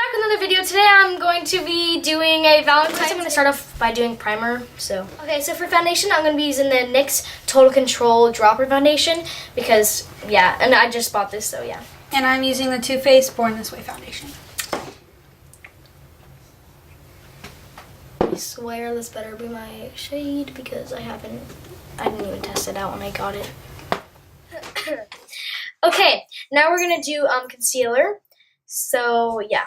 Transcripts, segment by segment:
back with another video. Today I'm going to be doing a Valentines. I'm going to start off by doing primer. Okay, so for foundation, I'm going to be using the NYX Total Control Dropper Foundation because, yeah, and I just bought this, so yeah. And I'm using the Too Faced Born This Way foundation. I swear this better be my shade because I didn't even test it out when I got it. Okay, now we're going to do concealer. So, yeah.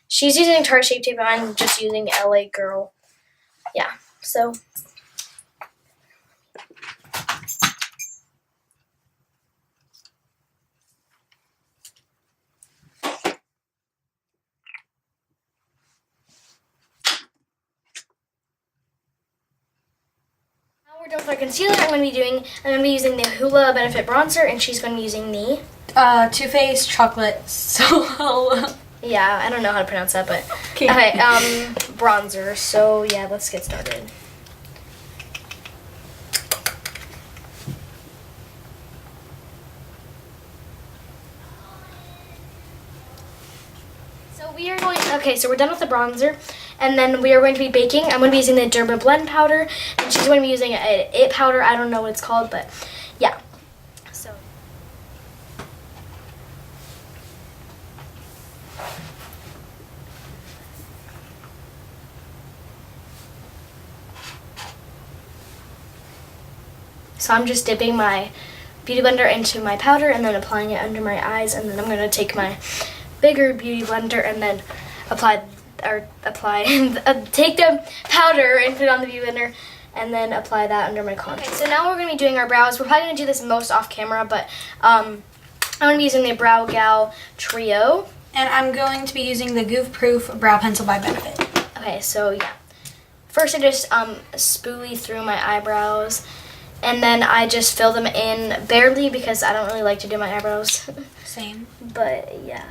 She's using Tarte Shape Tape, and I'm just using LA Girl. Yeah, so. Now we're done with our concealer. I'm going to be using the Hoola Benefit Bronzer, and she's going to be using the Too Faced Chocolate Solo. Yeah, I don't know how to pronounce that, but okay, bronzer. So yeah, let's get started. So we are going. Okay, so we're done with the bronzer, and then we are going to be baking. I'm going to be using the Derma Blend powder, and she's going to be using an It powder. I don't know what it's called, but yeah. So I'm just dipping my Beauty Blender into my powder and then applying it under my eyes, and then I'm going to take my bigger Beauty Blender and then take the powder and put it on the Beauty Blender and then apply that under my contour. Okay, so now we're going to be doing our brows. We're probably going to do this most off camera, but I'm going to be using the Brow Gal Trio. And I'm going to be using the Goof Proof Brow Pencil by Benefit. Okay, so yeah. First I just spoolie through my eyebrows. And then I just fill them in barely because I don't really like to do my eyebrows. Same. But yeah.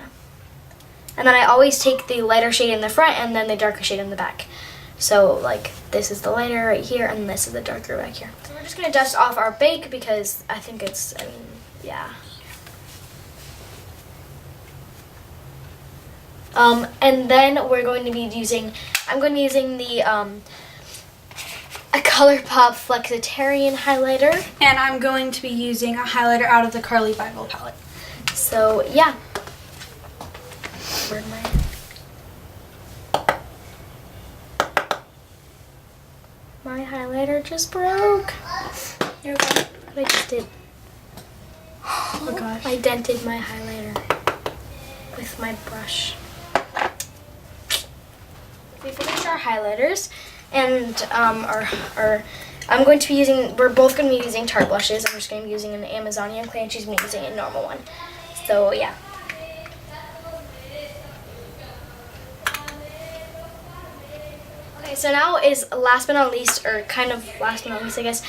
And then I always take the lighter shade in the front and then the darker shade in the back. So like this is the lighter right here and this is the darker back here. So we're just going to dust off our bake because I think it's, yeah. And then we're going to be using, I'm going to be using the, a ColourPop Flexitarian highlighter. And I'm going to be using a highlighter out of the Carly Bible palette. So, yeah. Where'd my highlighter just broke. You're okay. I just did. Oh gosh. I dented my highlighter with my brush. We finished our highlighters. And I'm going to be using, we're both going to be using Tarte blushes. I'm just going to be using an Amazonian clay and she's going to be using a normal one. So, yeah. Okay, so now is last but not least, or kind of last but not least, I guess,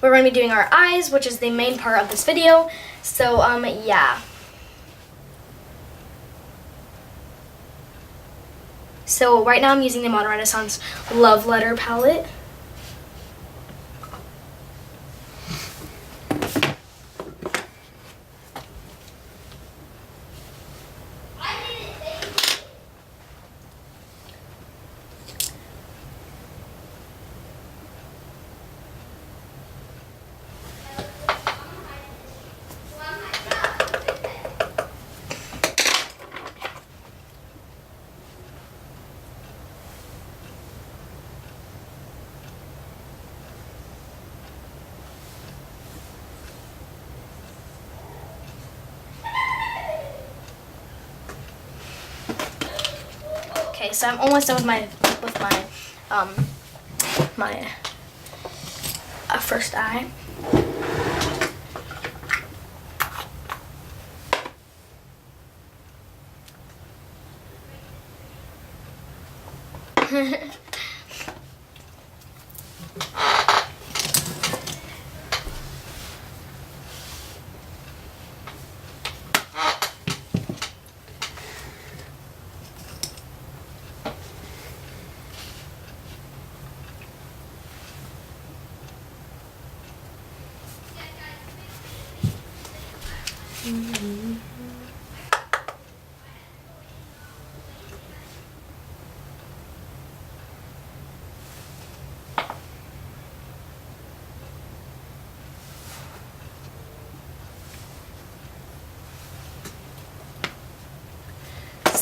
we're going to be doing our eyes, which is the main part of this video. So, yeah. So right now I'm using the Modern Renaissance Love Letter palette. Okay, so I'm almost done with my first eye.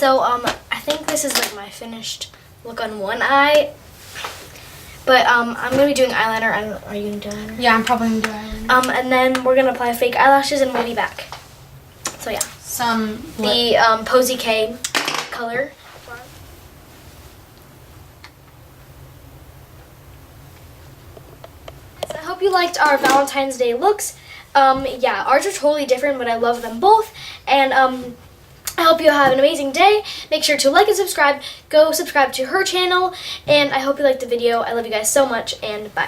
So I think this is like my finished look on one eye. But I'm gonna be doing eyeliner. Are you gonna do eyeliner? Yeah, I'm probably gonna do eyeliner. And then we're gonna apply fake eyelashes and wavy back. So yeah. The Posy K color. So I hope you liked our Valentine's Day looks. Yeah, ours are totally different, but I love them both. And I hope you have an amazing day. Make sure to like and subscribe. Go subscribe to her channel. And I hope you liked the video. I love you guys so much, and bye.